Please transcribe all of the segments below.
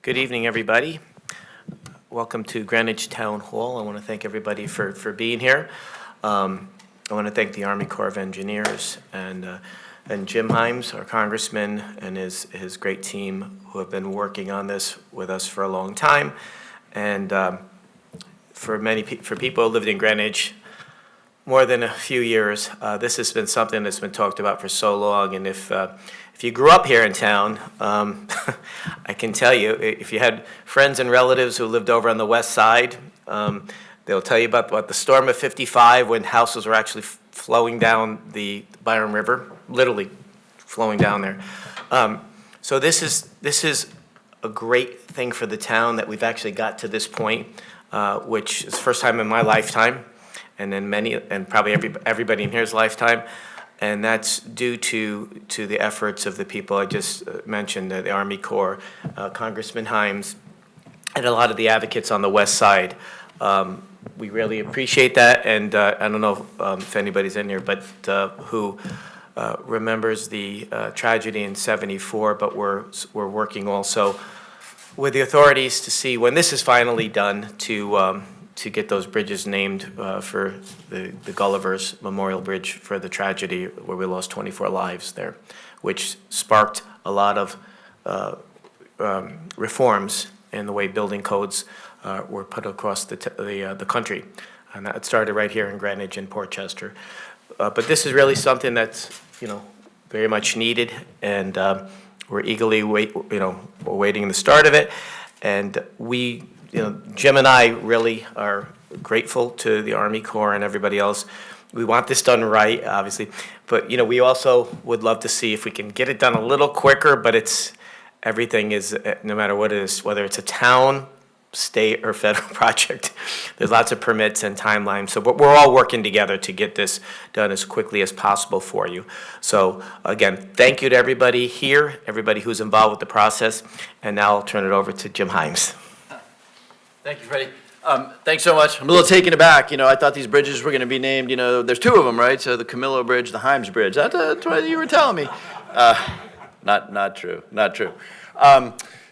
Good evening, everybody. Welcome to Greenwich Town Hall. I want to thank everybody for being here. I want to thank the Army Corps of Engineers and Jim Himes, our congressman, and his great team who have been working on this with us for a long time. And for people who lived in Greenwich more than a few years, this has been something that's been talked about for so long. And if you grew up here in town, I can tell you, if you had friends and relatives who lived over on the west side, they'll tell you about what the storm of '55, when houses were actually flowing down the Byram River, literally flowing down there. So this is a great thing for the town that we've actually got to this point, which is the first time in my lifetime, and then probably everybody in here's lifetime. And that's due to the efforts of the people I just mentioned, the Army Corps, Congressman Himes, and a lot of the advocates on the west side. We really appreciate that, and I don't know if anybody's in here, but who remembers the tragedy in '74, but we're working also with the authorities to see when this is finally done to get those bridges named for the Gullivers Memorial Bridge for the tragedy where we lost 24 lives there, which sparked a lot of reforms in the way building codes were put across the country. And that started right here in Greenwich and Portchester. But this is really something that's, very much needed, and we're eagerly awaiting the start of it. And Jim and I really are grateful to the Army Corps and everybody else. We want this done right, obviously, but we also would love to see if we can get it done a little quicker. But everything is, no matter what it is, whether it's a town, state, or federal project, there's lots of permits and timelines. So, but we're all working together to get this done as quickly as possible for you. So, again, thank you to everybody here, everybody who's involved with the process, and now I'll turn it over to Jim Himes. Thank you, Freddie. Thanks so much. I'm a little taken aback. I thought these bridges were going to be named, there's two of them, right? So the Camillo Bridge, the Himes Bridge. That's what you were telling me. Not true.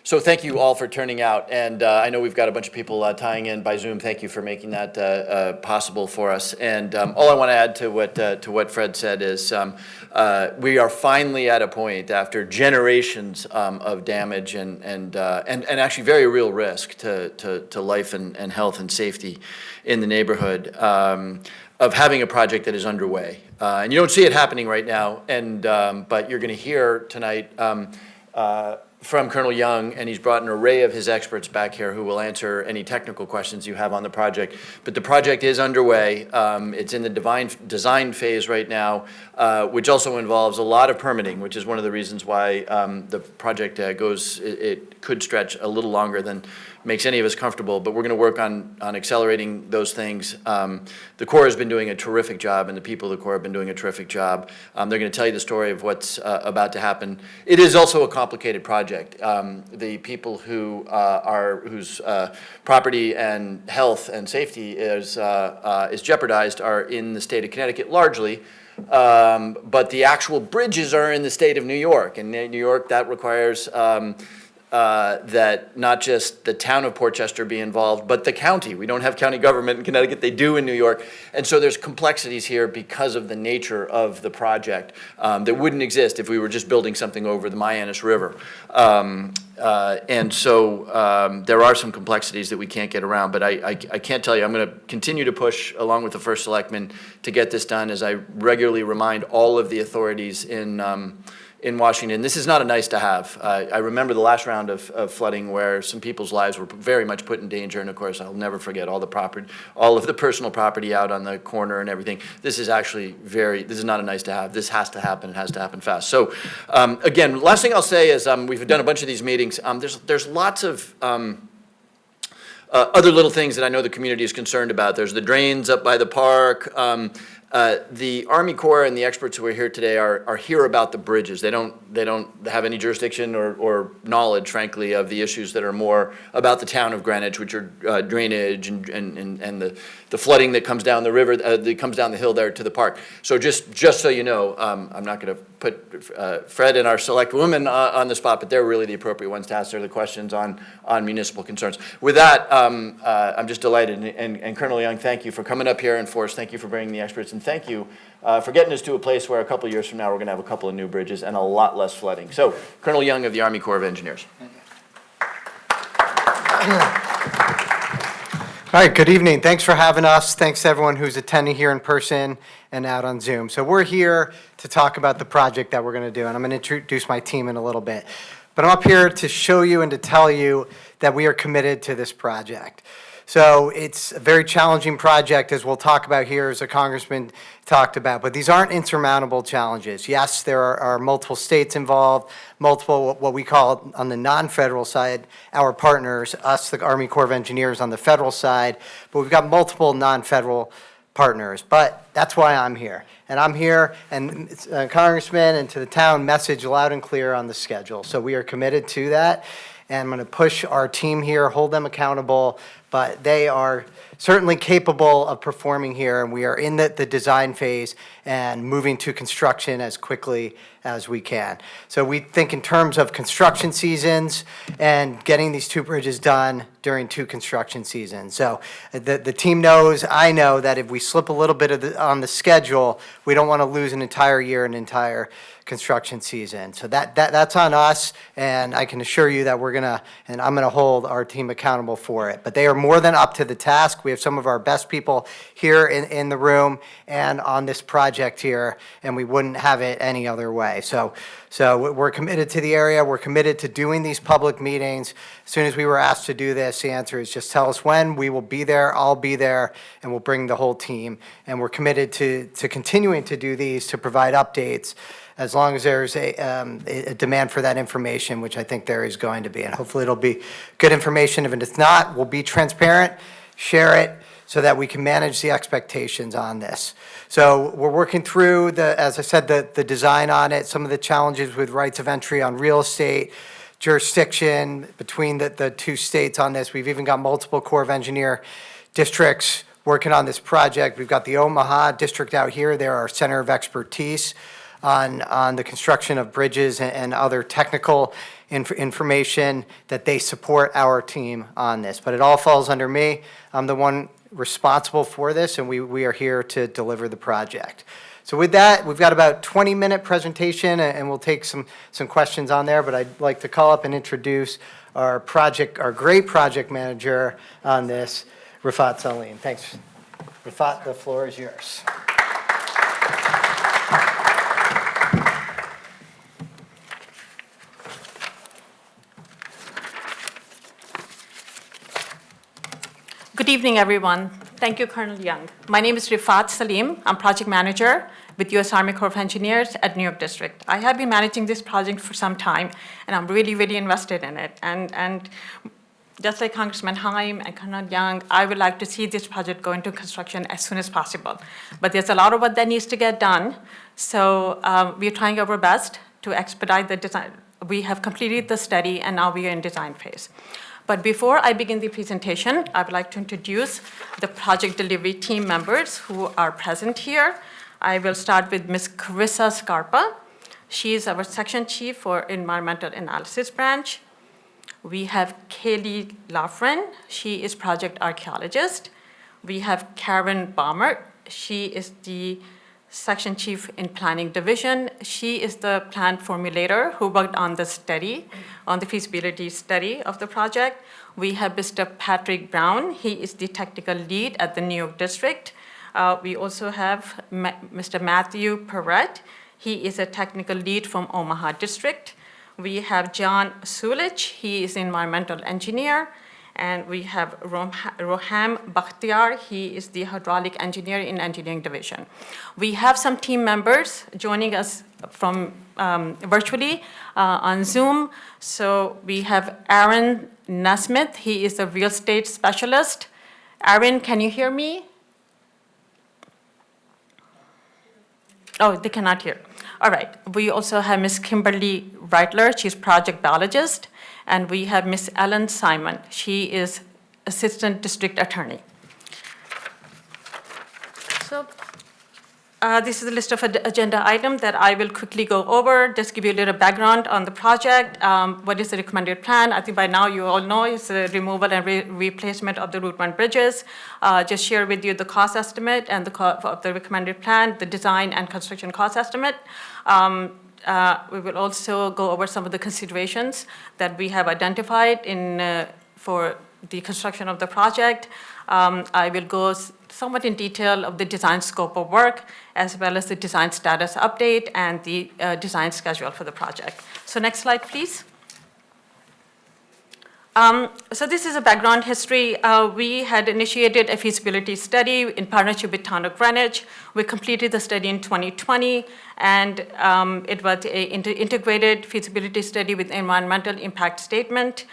So thank you all for turning out. And I know we've got a bunch of people tying in by Zoom. Thank you for making that possible for us. And all I want to add to what Fred said is we are finally at a point after generations of damage and actually very real risk to life and health and safety in the neighborhood of having a project that is underway. And you don't see it happening right now, but you're going to hear tonight from Colonel Young, and he's brought an array of his experts back here who will answer any technical questions you have on the project. But the project is underway. It's in the design phase right now, which also involves a lot of permitting, which is one of the reasons why the project it could stretch a little longer than makes any of us comfortable, but we're going to work on accelerating those things. The Corps has been doing a terrific job, and the people of the Corps have been doing a terrific job. They're going to tell you the story of what's about to happen. It is also a complicated project. The people whose property and health and safety is jeopardized are in the state of Connecticut largely. But the actual bridges are in the state of New York, and in New York that requires that not just the town of Portchester be involved, but the county. We don't have county government in Connecticut. They do in New York. And so there's complexities here because of the nature of the project that wouldn't exist if we were just building something over the Mianus River. And so there are some complexities that we can't get around, but I can't tell you. I'm going to continue to push along with the First Selectman to get this done, as I regularly remind all of the authorities in Washington. This is not a nice to have. I remember the last round of flooding where some people's lives were very much put in danger, and of course I'll never forget all of the personal property out on the corner and everything. This is not a nice to have. This has to happen. It has to happen fast. So again, last thing I'll say is we've done a bunch of these meetings. There's lots of other little things that I know the community is concerned about. There's the drains up by the park. The Army Corps and the experts who are here today are here about the bridges. They don't have any jurisdiction or knowledge, frankly, of the issues that are more about the town of Greenwich, which are drainage and the flooding that comes down the river, that comes down the hill there to the park. So just so you know, I'm not going to put Fred and our select women on the spot, but they're really the appropriate ones to answer the questions on municipal concerns. With that, I'm just delighted, and Colonel Young, thank you for coming up here, and Forrest, thank you for bringing the experts, and thank you for getting us to a place where a couple of years from now we're going to have a couple of new bridges and a lot less flooding. So, Colonel Young of the Army Corps of Engineers. All right, good evening. Thanks for having us. Thanks to everyone who's attending here in person and out on Zoom. So we're here to talk about the project that we're going to do, and I'm going to introduce my team in a little bit. But I'm up here to show you and to tell you that we are committed to this project. So it's a very challenging project, as we'll talk about here, as the Congressman talked about, but these aren't insurmountable challenges. Yes, there are multiple states involved, multiple what we call on the non-federal side, our partners, us, the Army Corps of Engineers on the federal side, but we've got multiple non-federal partners. But that's why I'm here. And I'm here, and Congressman and to the town, message loud and clear on the schedule. So we are committed to that, and I'm going to push our team here, hold them accountable, but they are certainly capable of performing here, and we are in the design phase and moving to construction as quickly as we can. So we think in terms of construction seasons and getting these two bridges done during two construction seasons. So the team knows, I know, that if we slip a little bit on the schedule, we don't want to lose an entire year, an entire construction season. So that's on us, and I can assure you that I'm gonna hold our team accountable for it. But they are more than up to the task. We have some of our best people here in the room and on this project here, and we wouldn't have it any other way. So we're committed to the area. We're committed to doing these public meetings. As soon as we were asked to do this, the answer is just tell us when. We will be there. I'll be there, and we'll bring the whole team. And we're committed to continuing to do these, to provide updates, as long as there's a demand for that information, which I think there is going to be. And hopefully it'll be good information. If it's not, we'll be transparent, share it, so that we can manage the expectations on this. So we're working through, as I said, the design on it, some of the challenges with rights of entry on real estate, jurisdiction between the two states on this. We've even got multiple Corps of Engineer districts working on this project. We've got the Omaha district out here. They're our center of expertise on the construction of bridges and other technical information that they support our team on this. But it all falls under me. I'm the one responsible for this, and we are here to deliver the project. So with that, we've got about 20-minute presentation, and we'll take some questions on there, but I'd like to call up and introduce our great project manager on this, Rafat Salim. Thanks. Rafat, the floor is yours. Good evening, everyone. Thank you, Colonel Young. My name is Rafat Salim. I'm project manager with U.S. Army Corps of Engineers at New York District. I have been managing this project for some time, and I'm really, really invested in it. And just like Congressman Haim and Colonel Young, I would like to see this project go into construction as soon as possible. But there's a lot of work that needs to get done, so we're trying our best to expedite the design. We have completed the study, and now we are in design phase. But before I begin the presentation, I would like to introduce the project delivery team members who are present here. I will start with Ms. Carissa Scarpa. She is our section chief for Environmental Analysis Branch. We have Kaylee Laughran. She is project archaeologist. We have Karen Baumert. She is the section chief in planning division. She is the plan formulator who worked on the study, on the feasibility study of the project. We have Mr. Patrick Brown. He is the technical lead at the New York District. We also have Mr. Matthew Perrett. He is a technical lead from Omaha District. We have John Sulich. He is environmental engineer. And we have Roham Bakhtiar. He is the hydraulic engineer in engineering division. We have some team members joining us from virtually on Zoom. So we have Aaron Nesmith. He is a real estate specialist. Aaron, can you hear me? Oh, they cannot hear. All right. We also have Ms. Kimberly Reitler. She's project biologist. And we have Ms. Ellen Simon. She is assistant district attorney. So this is a list of agenda items that I will quickly go over, just give you a little background on the project. What is the recommended plan? I think by now you all know it's the removal and replacement of the Route 1 bridges. Just share with you the cost estimate and of the recommended plan, the design and construction cost estimate. We will also go over some of the considerations that we have identified for the construction of the project. I will go somewhat in detail of the design scope of work, as well as the design status update and the design schedule for the project. So next slide, please. So this is a background history. We had initiated a feasibility study in partnership with Town of Greenwich. We completed the study in 2020, and it was an integrated feasibility study with environmental impact statement.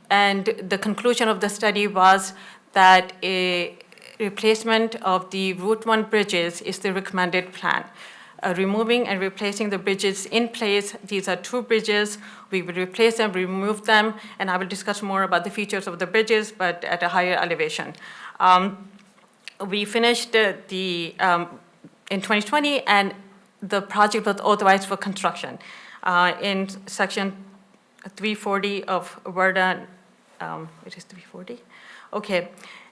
And the conclusion of the study was that a replacement of the Route 1 bridges is the recommended plan. Removing and replacing the bridges in place. These are 2 bridges. We will replace them, remove them, and I will discuss more about the features of the bridges, but at a higher elevation. We finished in 2020, and the project was authorized for construction. In section 340 of WERDA, it is 340? Okay.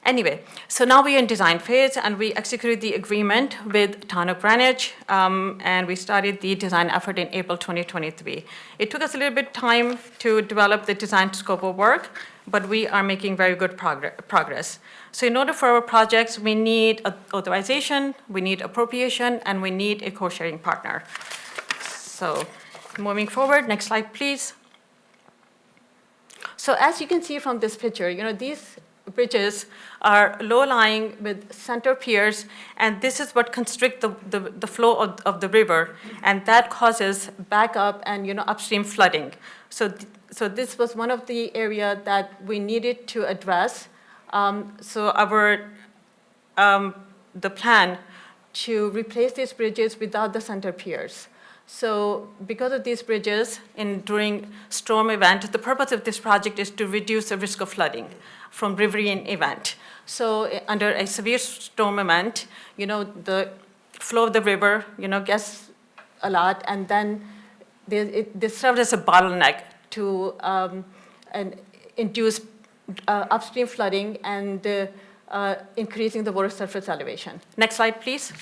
Anyway, so now we are in design phase, and we executed the agreement with Town of Greenwich, and we started the design effort in April 2023. It took us a little bit of time to develop the design scope of work, but we are making very good progress. So in order for our projects, we need authorization, we need appropriation, and we need a co-sharing partner. So moving forward, next slide, please. So as you can see from this picture, these bridges are low-lying with center piers, and this is what constricts the flow of the river, and that causes backup and upstream flooding. So this was one of the areas that we needed to address. So the plan to replace these bridges without the center piers. So because of these bridges during storm event, the purpose of this project is to reduce the risk of flooding from riverine event. So under a severe storm event, the flow of the river, gets a lot, and then this serves as a bottleneck to induce upstream flooding and increasing the water surface elevation. Next slide, please.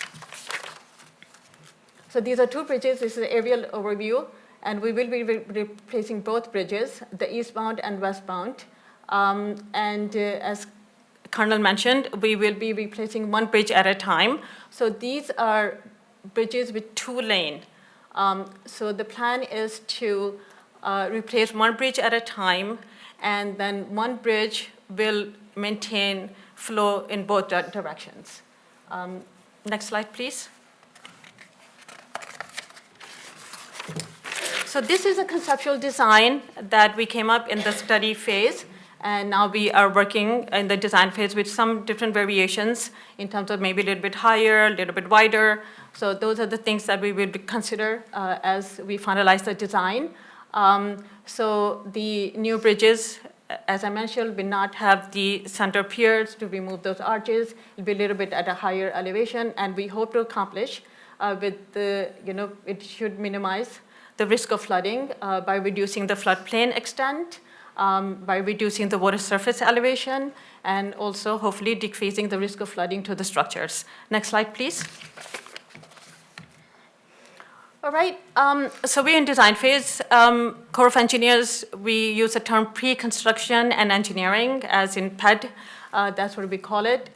So these are 2 bridges. This is an aerial overview, and we will be replacing both bridges, the eastbound and westbound. As Colonel mentioned, we will be replacing 1 bridge at a time. So these are bridges with 2 lanes. So the plan is to replace 1 bridge at a time, and then 1 bridge will maintain flow in both directions. Next slide, please. So this is a conceptual design that we came up in the study phase, and now we are working in the design phase with some different variations in terms of maybe a little bit higher, a little bit wider. So those are the things that we will consider as we finalize the design. So the new bridges, as I mentioned, will not have the center piers to remove those arches. It will be a little bit at a higher elevation, and we hope to accomplish with it should minimize the risk of flooding by reducing the floodplain extent, by reducing the water surface elevation, and also hopefully decreasing the risk of flooding to the structures. Next slide, please. All right, so we're in design phase. Corps of Engineers, we use the term pre-construction and engineering, as in PED. That's what we call it.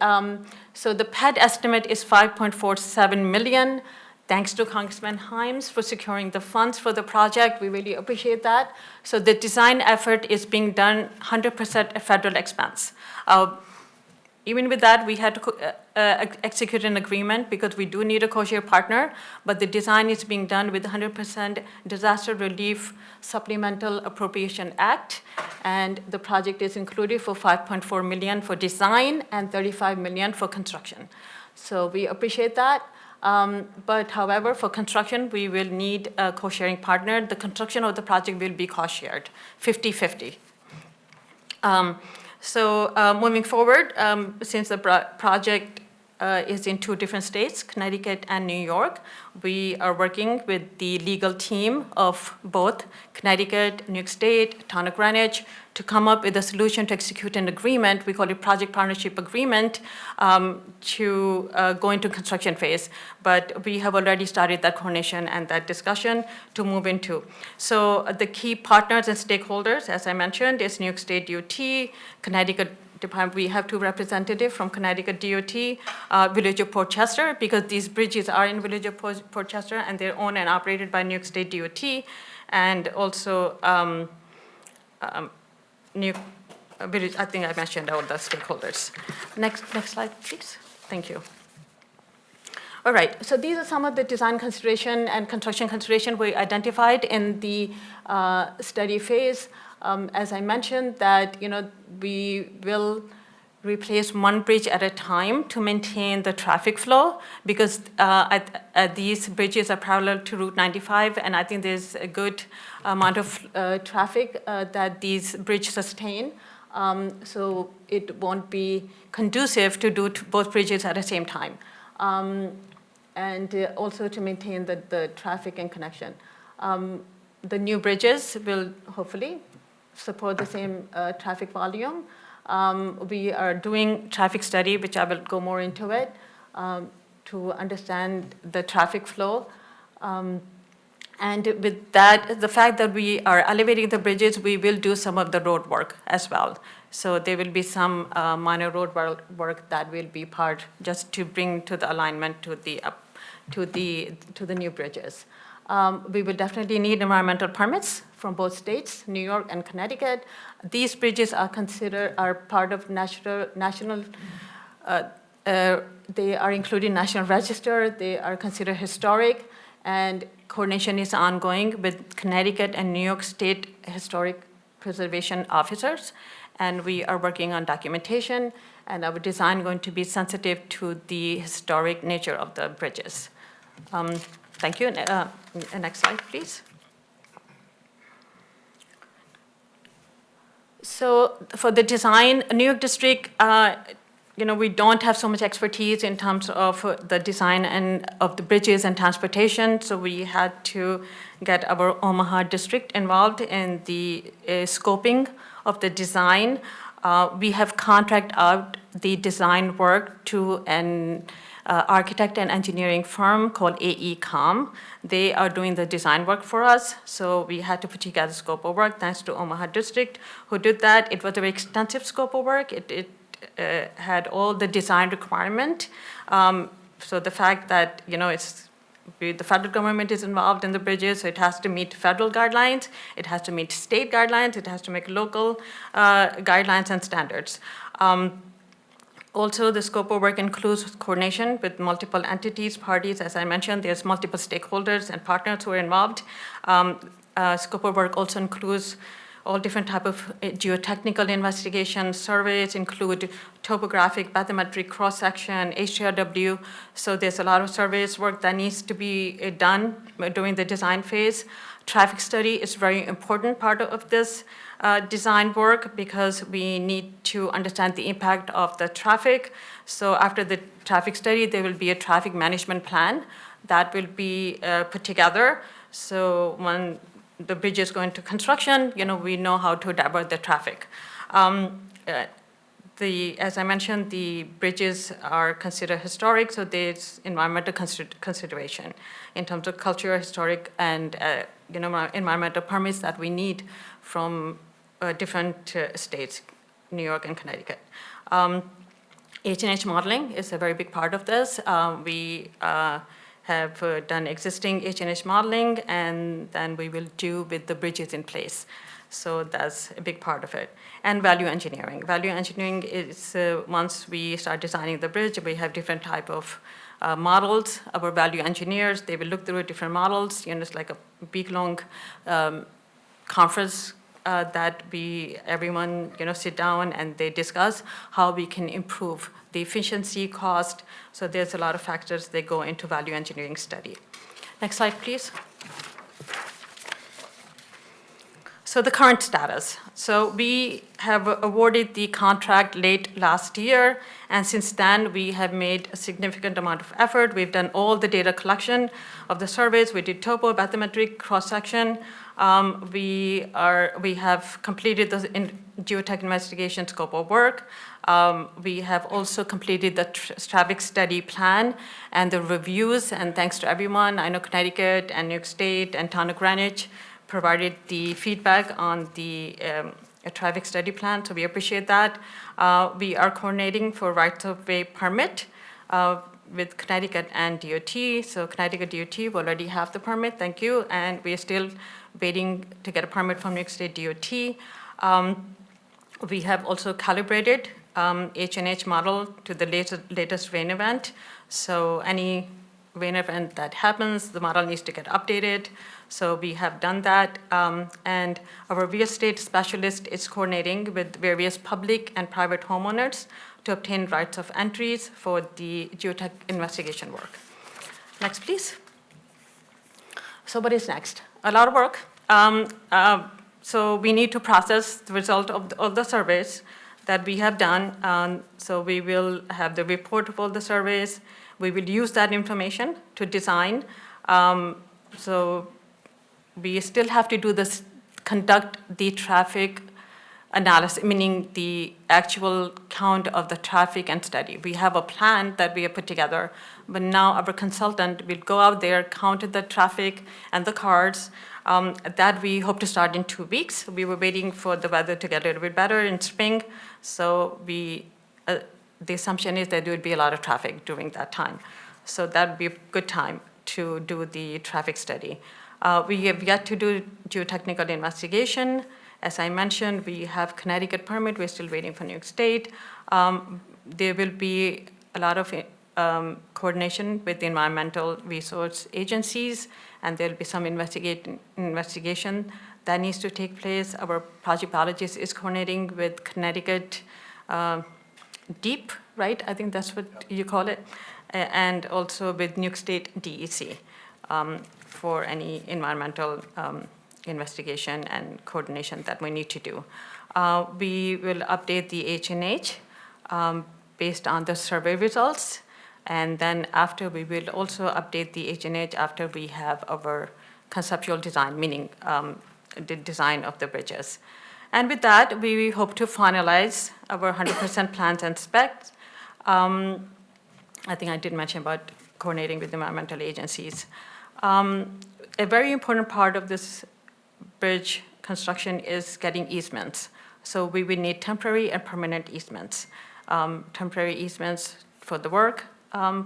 So the PED estimate is $5.47 million. Thanks to Congressman Himes for securing the funds for the project. We really appreciate that. So the design effort is being done 100% at federal expense. Even with that, we had to execute an agreement because we do need a co-share partner, but the design is being done with 100% Disaster Relief Supplemental Appropriation Act, and the project is included for $5.4 million for design and $35 million for construction. So we appreciate that. But however, for construction, we will need a co-sharing partner. The construction of the project will be cost-shared, 50-50. Moving forward, since the project is in 2 different states, Connecticut and New York, we are working with the legal team of both Connecticut, New York State, Town of Greenwich, to come up with a solution to execute an agreement, we call it project partnership agreement, to go into construction phase. But we have already started that coordination and that discussion to move into. So the key partners and stakeholders, as I mentioned, is New York State DOT, Connecticut Department. We have 2 representatives from Connecticut DOT, Village of Portchester, because these bridges are in Village of Portchester and they're owned and operated by New York State DOT, and also Village, I think I mentioned all the stakeholders. Next slide, please. Thank you. All right, so these are some of the design consideration and construction consideration we identified in the study phase. As I mentioned, that we will replace 1 bridge at a time to maintain the traffic flow, because these bridges are parallel to Route 95, and I think there's a good amount of traffic that these bridges sustain. So it won't be conducive to do both bridges at the same time. And also to maintain the traffic and connection. The new bridges will hopefully support the same traffic volume. We are doing traffic study, which I will go more into it, to understand the traffic flow. And with that, the fact that we are elevating the bridges, we will do some of the road work as well. So there will be some minor road work that will be part, just to bring to the alignment to the new bridges. We will definitely need environmental permits from both states, New York and Connecticut. These bridges are part of national. They are included in National Register. They are considered historic, and coordination is ongoing with Connecticut and New York State Historic Preservation officers, and we are working on documentation, and our design going to be sensitive to the historic nature of the bridges. Thank you. Next slide, please. So for the design, New York District, we don't have so much expertise in terms of the design and of the bridges and transportation, so we had to get our Omaha district involved in the scoping of the design. We have contracted out the design work to an architect and engineering firm called AECOM. They are doing the design work for us, so we had to put together a scope of work thanks to Omaha District who did that. It was a very extensive scope of work. It had all the design requirement. So the fact that the federal government is involved in the bridges, so it has to meet federal guidelines, it has to meet state guidelines, it has to make local guidelines and standards. Also, the scope of work includes coordination with multiple entities, parties. As I mentioned, there's multiple stakeholders and partners who are involved. Scope of work also includes all different type of geotechnical investigation surveys, include topographic, bathymetric cross-section, HRW. So there's a lot of surveys work that needs to be done during the design phase. Traffic study is a very important part of this design work because we need to understand the impact of the traffic. So after the traffic study, there will be a traffic management plan that will be put together. So when the bridge is going to construction, we know how to divert the traffic. As I mentioned, the bridges are considered historic, so there's environmental consideration in terms of cultural, historic, and environmental permits that we need from different states, New York and Connecticut. H&H modeling is a very big part of this. We have done existing H&H modeling, and then we will do with the bridges in place. So that's a big part of it. And value engineering. Value engineering is once we start designing the bridge, we have different type of models. Our value engineers, they will look through different models. It's like a week-long conference that everyone, sit down and they discuss how we can improve the efficiency, cost. So there's a lot of factors that go into value engineering study. Next slide, please. So the current status. So we have awarded the contract late last year, and since then we have made a significant amount of effort. We've done all the data collection of the surveys. We did topo, bathymetric, cross-section. We have completed the geotech investigation scope of work. We have also completed the traffic study plan and the reviews, and thanks to everyone. I know Connecticut and New York State and Town of Greenwich provided the feedback on the traffic study plan, so we appreciate that. We are coordinating for right-of-way permit with Connecticut and DOT. So Connecticut DOT will already have the permit, thank you, and we are still waiting to get a permit from New York State DOT. We have also calibrated H&H model to the latest rain event. So any rain event that happens, the model needs to get updated. So we have done that, and our real estate specialist is coordinating with various public and private homeowners to obtain rights of entries for the geotech investigation work. Next, please. So what is next? A lot of work. So we need to process the result of all the surveys that we have done. So we will have the report of all the surveys. We will use that information to design. So we still have to do this, conduct the traffic analysis, meaning the actual count of the traffic and study. We have a plan that we have put together, but now our consultant will go out there, count the traffic and the cars. That we hope to start in 2 weeks. We were waiting for the weather to get a little bit better in spring, so the assumption is that there would be a lot of traffic during that time. So that would be a good time to do the traffic study. We have yet to do geotechnical investigation. As I mentioned, we have Connecticut permit. We're still waiting for New York State. There will be a lot of coordination with the environmental resource agencies, and there'll be some investigation that needs to take place. Our project biologist is coordinating with Connecticut DEEP, right? I think that's what you call it, and also with New York State DEC. For any environmental investigation and coordination that we need to do. We will update the H&H based on the survey results, and then after we will also update the H&H after we have our conceptual design, meaning the design of the bridges. And with that, we hope to finalize our 100% plans and specs. I think I did mention about coordinating with environmental agencies. A very important part of this bridge construction is getting easements. So we will need temporary and permanent easements. Temporary easements for the work,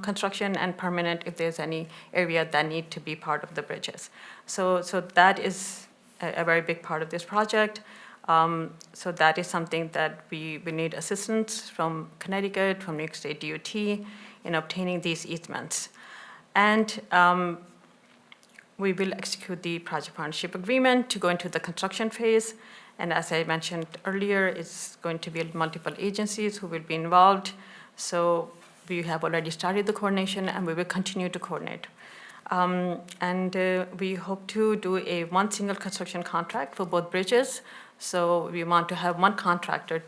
construction, and permanent if there's any area that need to be part of the bridges. So that is a very big part of this project. So that is something that we need assistance from Connecticut, from New York State DOT in obtaining these easements. And we will execute the project partnership agreement to go into the construction phase. And as I mentioned earlier, it's going to be multiple agencies who will be involved. So we have already started the coordination, and we will continue to coordinate. We hope to do one single construction contract for both bridges. So we want to have one contractor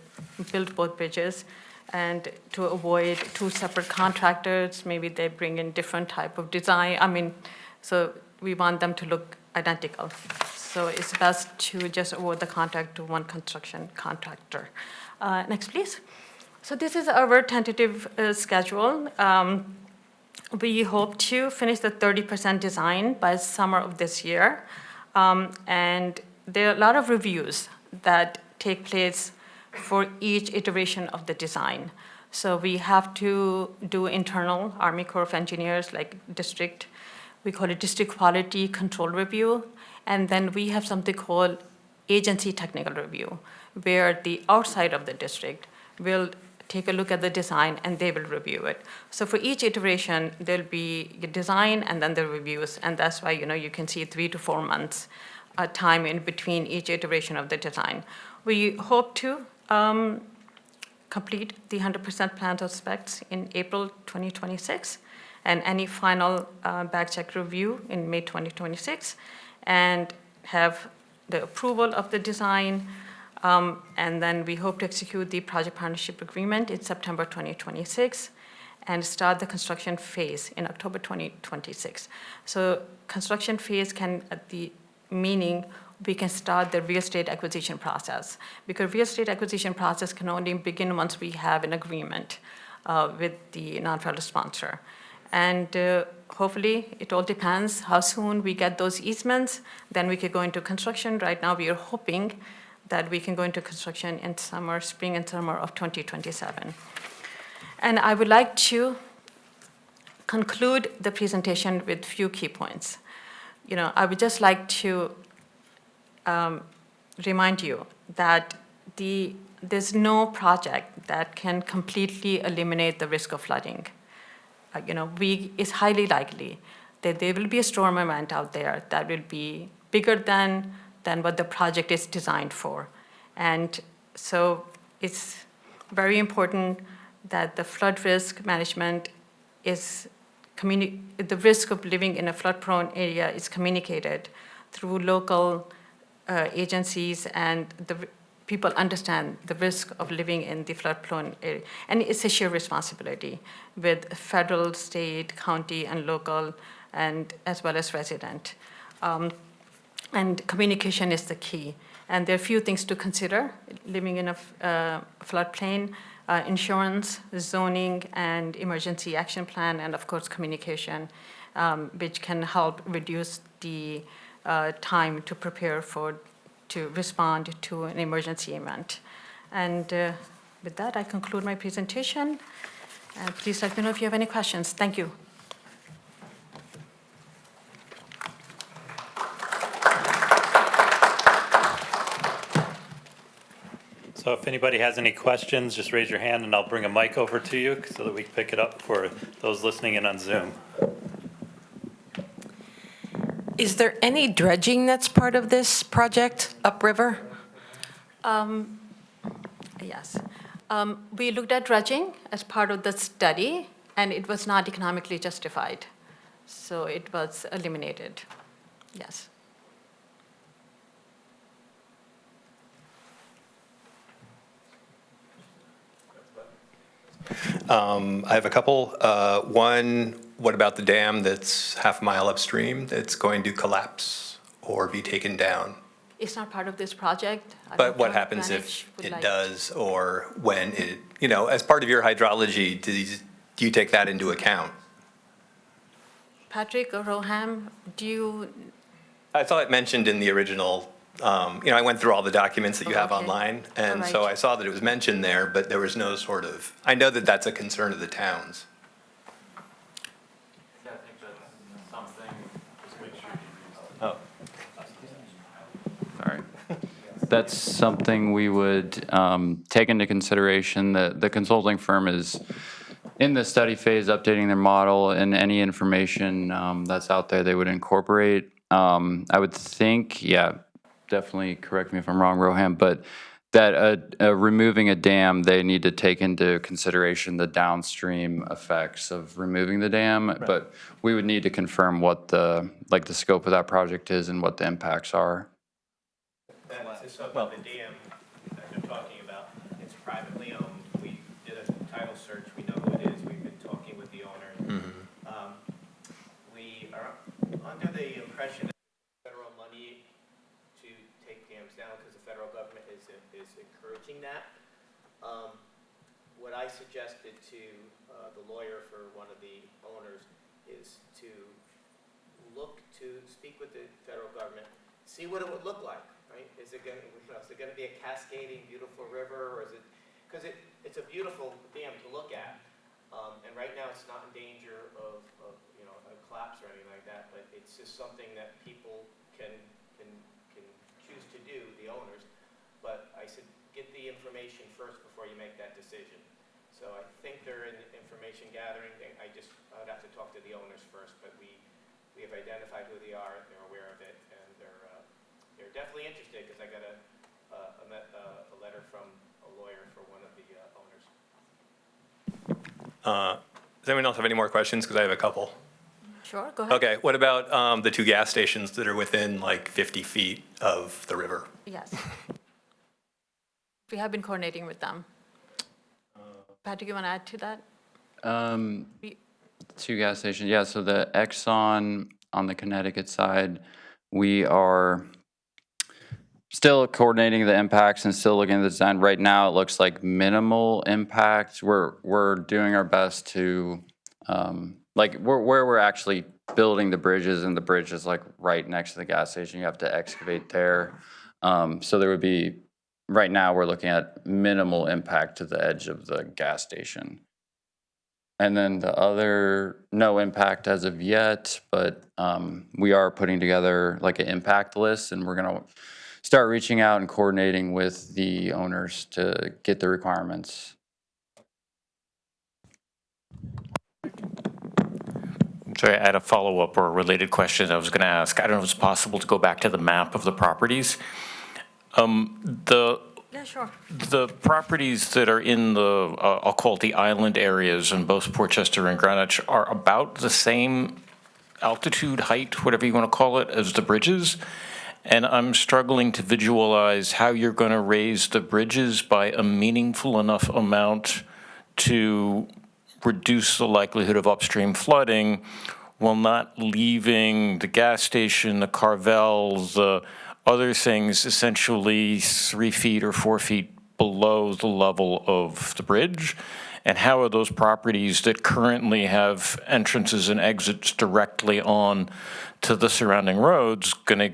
build both bridges, and to avoid two separate contractors, maybe they bring in different type of design. So we want them to look identical. So it's best to just award the contract to one construction contractor. Next, please. So this is our tentative schedule. We hope to finish the 30% design by summer of this year. And there are a lot of reviews that take place for each iteration of the design. So we have to do internal Army Corps of Engineers, like district, we call it district quality control review. And then we have something called agency technical review, where the outside of the district will take a look at the design and they will review it. So for each iteration, there'll be a design and then the reviews, and that's why you can see 3 to 4 months time in between each iteration of the design. We hope to complete the 100% plans or specs in April 2026, and any final back check review in May 2026, and have the approval of the design, and then we hope to execute the project partnership agreement in September 2026, and start the construction phase in October 2026. So construction phase meaning we can start the real estate acquisition process, because real estate acquisition process can only begin once we have an agreement with the non-federal sponsor. And hopefully, it all depends how soon we get those easements, then we could go into construction. Right now, we are hoping that we can go into construction in spring and summer of 2027. And I would like to conclude the presentation with few key points. I would just like to remind you that there's no project that can completely eliminate the risk of flooding. It's highly likely that there will be a storm event out there that will be bigger than what the project is designed for. And so it's very important that the flood risk management the risk of living in a flood-prone area is communicated through local agencies, and the people understand the risk of living in the flood-prone area. And it's a shared responsibility with federal, state, county, and local, and as well as resident. And communication is the key. And there are a few things to consider living in a floodplain: insurance, zoning, and emergency action plan, and of course communication, which can help reduce the time to prepare to respond to an emergency event. And with that, I conclude my presentation. Please let me know if you have any questions. Thank you. So if anybody has any questions, just raise your hand and I'll bring a mic over to you so that we can pick it up for those listening in on Zoom. Is there any dredging that's part of this project upriver? Yes. We looked at dredging as part of the study, and it was not economically justified. So it was eliminated. Yes. I have a couple. One, what about the dam that's half a mile upstream that's going to collapse or be taken down? It's not part of this project. But what happens if it does, or when it, as part of your hydrology, do you take that into account? Patrick or Roham, do you? I saw it mentioned in the original, I went through all the documents that you have Okay. online, and All so right. I saw that it was mentioned there, but there was no sort of, I know that that's a concern of the towns. Yeah, I think that's something, just make sure Oh. Sorry. That's something we would take into consideration. The consulting firm is in the study phase, updating their model, and any information that's out there they would incorporate. I would think, yeah, definitely correct me if I'm wrong, Rohan, but that removing a dam, they need to take into consideration the downstream effects of removing the dam. But we would need to confirm what the scope of that project is and what the impacts are. Well, the dam that they're talking about, it's privately owned. We did a title search. We know who it is. We've been talking with the owner. We are under the impression that federal money to take dams down because the federal government is encouraging that. What I suggested to the lawyer for one of the owners is to speak with the federal government, see what it would look like, right? Is it going to be a cascading, beautiful river, or is it, because it's a beautiful dam to look at, and right now it's not in danger of a collapse or anything like that, but it's just something that people can choose to do, the owners. But I said, get the information first before you make that decision. So I think they're in information gathering. I'd have to talk to the owners first, but we have identified who they are, they're aware of it, and they're Does anyone else have any more questions? Because I have a couple. Sure, go ahead. Okay, what about the two gas stations that are within like 50 feet of the river? Yes. We have been coordinating with them. Patrick, you want to add to that? We- Two gas stations, yeah, so the Exxon on the Connecticut side, we are still coordinating the impacts and still looking at the design. Right now, it looks like minimal impact. We're doing our best to, like, where we're actually building the bridges, and the bridge is like right next to the gas station. You have to excavate there. So there would be, right now, we're looking at minimal impact to the edge of the gas station. And then the other, no impact as of yet, but we are putting together like an impact list, and we're gonna start reaching out and coordinating with the owners to get the requirements. Sorry, I had a follow-up or a related question I was going to ask. I don't know if it's possible to go back to the map of the properties. Yeah, sure. The properties that are in the, I'll call it the island areas in both Portchester and Greenwich are about the same altitude, height, whatever you want to call it, as the bridges. And I'm struggling to visualize how you're going to raise the bridges by a meaningful enough amount to reduce the likelihood of upstream flooding while not leaving the gas station, the Carvel, the other things essentially 3 feet or 4 feet below the level of the bridge? And how are those properties that currently have entrances and exits directly on to the surrounding roads going to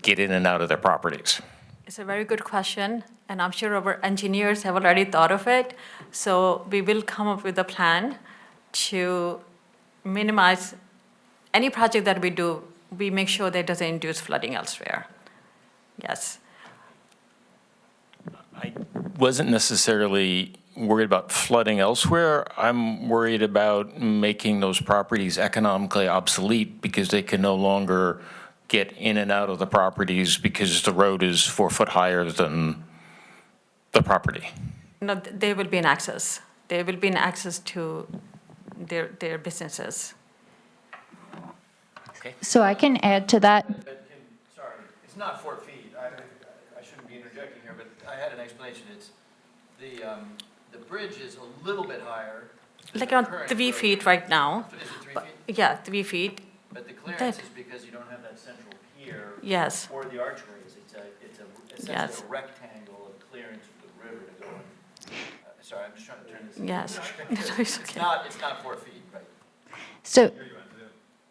get in and out of their properties? It's a very good question, and I'm sure our engineers have already thought of it. So we will come up with a plan to minimize any project that we do. We make sure that it doesn't induce flooding elsewhere. Yes. I wasn't necessarily worried about flooding elsewhere. I'm worried about making those properties economically obsolete because they can no longer get in and out of the properties because the road is 4 foot higher than the property. No, there will be an access. There will be an access to their businesses. So I can add to that. Sorry, it's not 4 feet. I shouldn't be interjecting here, but I had an explanation. It's the bridge is a little bit higher. than Like the around current 3 road. feet right now. Is it 3 feet? Yeah, 3 feet. But the clearance is because you don't have that central pier. Yes. Or the archways. It's essentially Yes. a rectangle of clearance for the river to go in. Sorry, I'm just trying to turn this. Yes. It's okay. It's not 4 feet, right?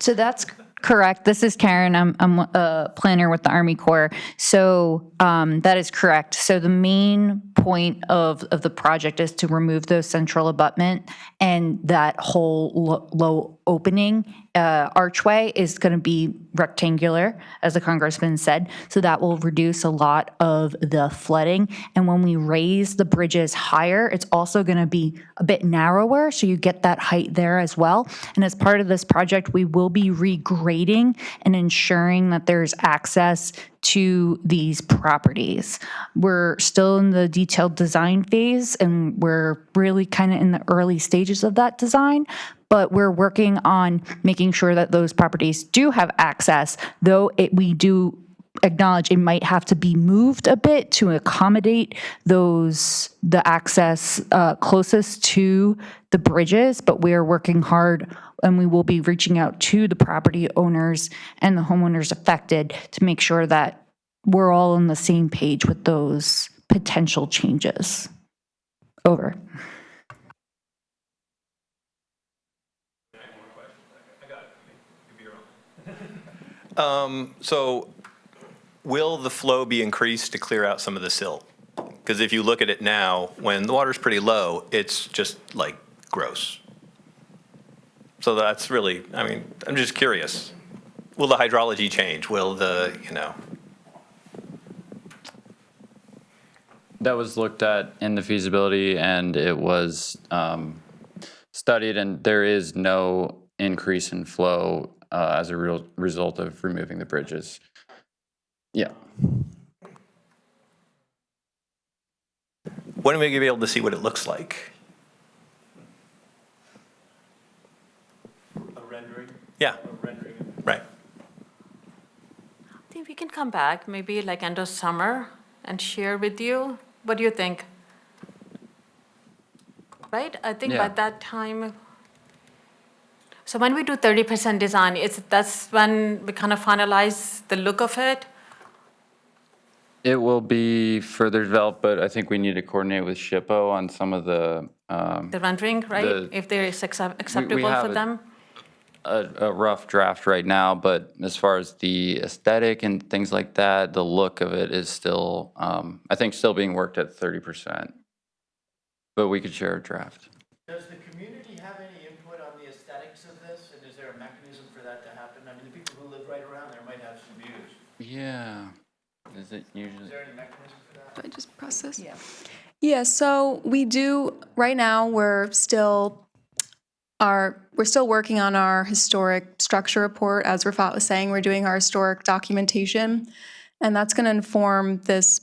So that's correct. This is Karen. I'm a planner with the Army Corps. So that is correct. So the main point of the project is to remove those central abutment, and that whole low opening archway is going to be rectangular, as the congressman said. So that will reduce a lot of the flooding. And when we raise the bridges higher, it's also going to be a bit narrower, so you get that height there as well. And as part of this project, we will be regrading and ensuring that there's access to these properties. We're still in the detailed design phase, and we're really kind of in the early stages of that design, but we're working on making sure that those properties do have access, though we do acknowledge it might have to be moved a bit to accommodate the access closest to the bridges, but we are working hard, and we will be reaching out to the property owners and the homeowners affected to make sure that we're all on the same page with those potential changes. Over. So will the flow be increased to clear out some of the silt? Because if you look at it now, when the water's pretty low, it's just like gross. So that's really, I mean, I'm just curious. Will the hydrology change? Will the, That was looked at in the feasibility, and it was studied, and there is no increase in flow as a result of removing the bridges. Yeah. when are we going to be able to see what it looks like? Yeah, right. I think we can come back, maybe like end of summer, and share with you. What do you think? Right? I think by Yeah. that time, so when we do 30% design, that's when we kind of finalize the look of it? It will be further developed, but I think we need to coordinate with SHPO on some of the, The rendering, right? The- If there is acceptable have for it. them? a rough draft right now, but as far as the aesthetic and things like that, the look of it is still, I think, still being worked at 30%. But we could share a draft. Does the community have any input on the aesthetics of this, and is there a mechanism for that to happen? I mean, the people who live right around there might have some views. Yeah. Is it usually? Is there any mechanism for that? Do I just press this? Yeah, so we do, right now, we're still working on our historic structure report. As Rafat was saying, we're doing our historic documentation, and that's going to inform this,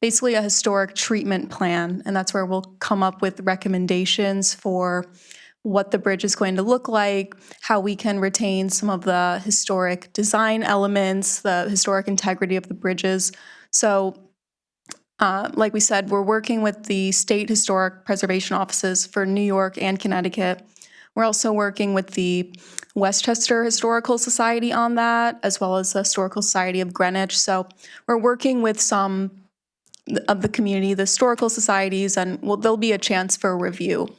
basically a historic treatment plan, and that's where we'll come up with recommendations for what the bridge is going to look like, how we can retain some of the historic design elements, the historic integrity of the bridges. So like we said, we're working with the state historic preservation offices for New York and Connecticut. We're also working with the Westchester Historical Society on that, as well as the Historical Society of Greenwich. So we're working with some of the community, the historical societies, and there'll be a chance for review.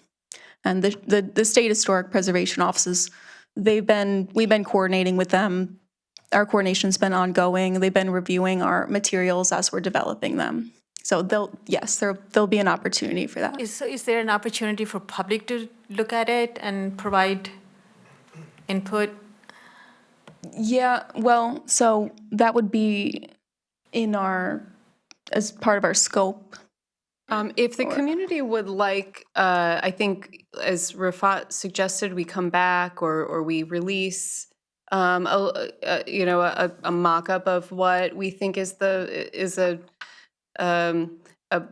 And the state historic preservation offices, we've been coordinating with them. Our coordination's been ongoing. They've been reviewing our materials as we're developing them. So there'll be an opportunity for that. Is there an opportunity for public to look at it and provide input? Yeah, well, so that would be as part of our scope. If the community would like, I think, as Rafat suggested, we come back or we release, a mock-up of what we think is a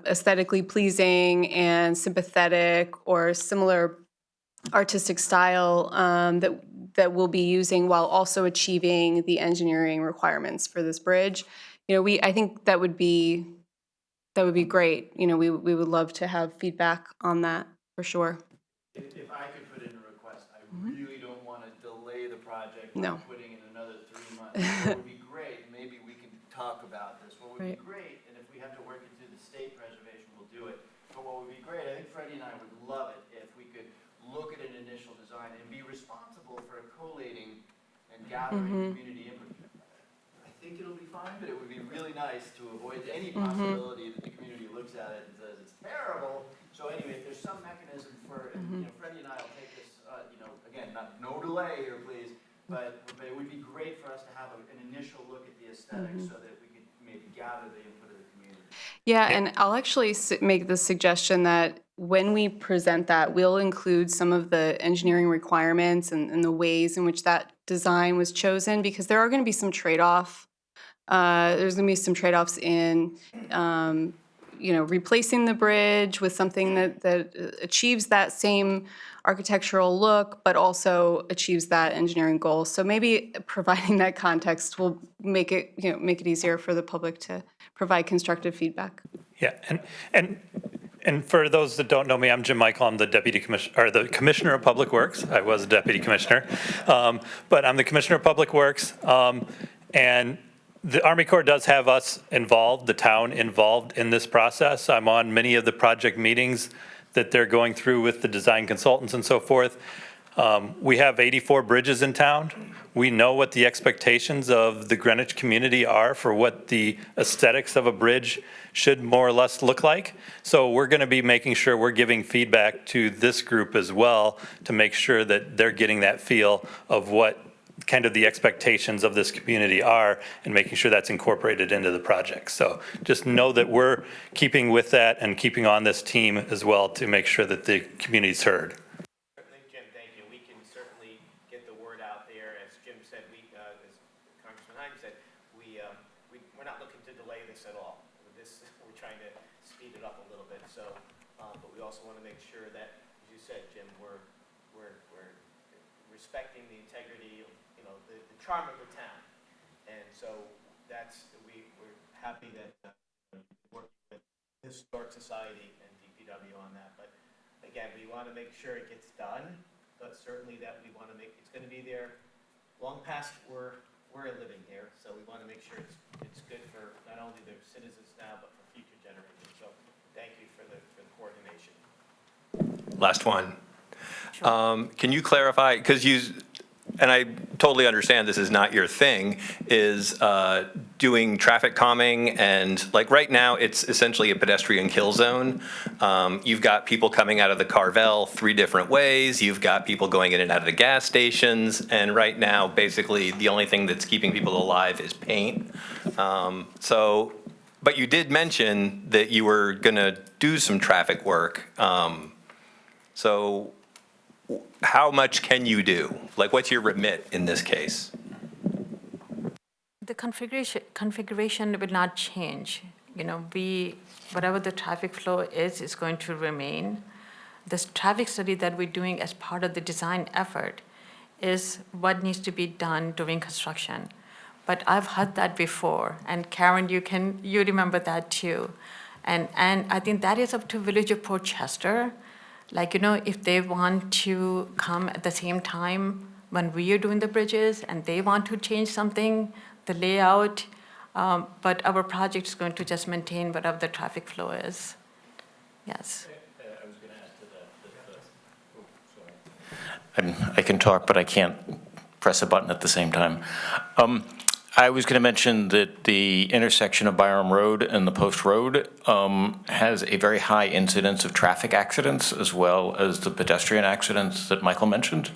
aesthetically pleasing and sympathetic or similar artistic style that we'll be using while also achieving the engineering requirements for this bridge. I think that would be great. We would love to have feedback on that, for sure. If I could put in a request, I really don't want to delay the project by No. putting in another 3 months. What would be great, maybe we can talk about this, what would be Right. great, and if we have to work it through the state preservation, we'll do it. But what would be great, I think Freddie and I would love it if we could look at an initial design and be responsible for collating and gathering community input. I think it'll be fine, but it would be really nice to avoid any possibility that the community looks at it and says it's terrible. So anyway, if there's some mechanism for, Freddie and I will take this, again, no delay here, please, but it would be great for us to have an initial look at the aesthetics so that we could maybe gather the input of the community. Yeah, and I'll actually make the suggestion that when we present that, we'll include some of the engineering requirements and the ways in which that design was chosen, because there are going to be some trade-off. There's going to be some trade-offs in, replacing the bridge with something that achieves that same architectural look, but also achieves that engineering goal. So maybe providing that context will make it easier for the public to provide constructive feedback. Yeah, and for those that don't know me, I'm Jim Michael. I'm the the Commissioner of Public Works. I was a Deputy Commissioner, but I'm the Commissioner of Public Works. And the Army Corps does have us involved, the town involved in this process. I'm on many of the project meetings that they're going through with the design consultants and so forth. We have 84 bridges in town. We know what the expectations of the Greenwich community are for what the aesthetics of a bridge should more or less look like. So we're going to be making sure we're giving feedback to this group as well to make sure that they're getting that feel of what kind of the expectations of this community are and making sure that's incorporated into the project. So just know that we're keeping with that and keeping on this team as well to make sure that the community's heard. Jim, thank you. We can certainly get the word out there. As Jim said, as Congressman Himes said, we're not looking to delay this at all. We're trying to speed it up a little bit. So, but we also want to make sure that, as you said, Jim, we're respecting the integrity of, the charm of the town. And so we're happy that working with Historic Society and DPW on that. But again, we want to make sure it gets done, but certainly that we want to make, it's going to be there long past we're living here. So we want to make sure it's good for not only the citizens now, but for future generations. So thank you for the coordination. Last one. Can you clarify, because and I totally understand this is not your thing, is doing traffic calming, and like right now, it's essentially a pedestrian kill zone. You've got people coming out of the Carvel 3 different ways. You've got people going in and out of the gas stations. And right now, basically, the only thing that's keeping people alive is paint. But you did mention that you were gonna do some traffic work. So how much can you do? Like, what's your remit in this case? The configuration will not change. Whatever the traffic flow is going to remain. This traffic study that we're doing as part of the design effort is what needs to be done during construction. But I've heard that before, and Karen, you remember that too. And I think that is up to Village of Port Chester. If they want to come at the same time when we are doing the bridges and they want to change something, the layout, but our project is going to just maintain whatever the traffic flow is. Yes. I was going to add to that. I can talk, but I can't press a button at the same time. I was going to mention that the intersection of Byram Road and the Post Road has a very high incidence of traffic accidents as well as the pedestrian accidents that Michael mentioned.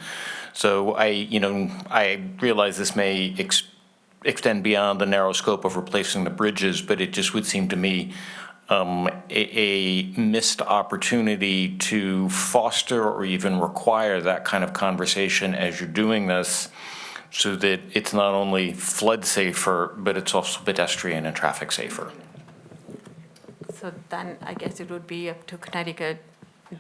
So I realize this may extend beyond the narrow scope of replacing the bridges, but it just would seem to me a missed opportunity to foster or even require that kind of conversation as you're doing this, so that it's not only flood safer, but it's also pedestrian and traffic safer. So then I guess it would be up to Connecticut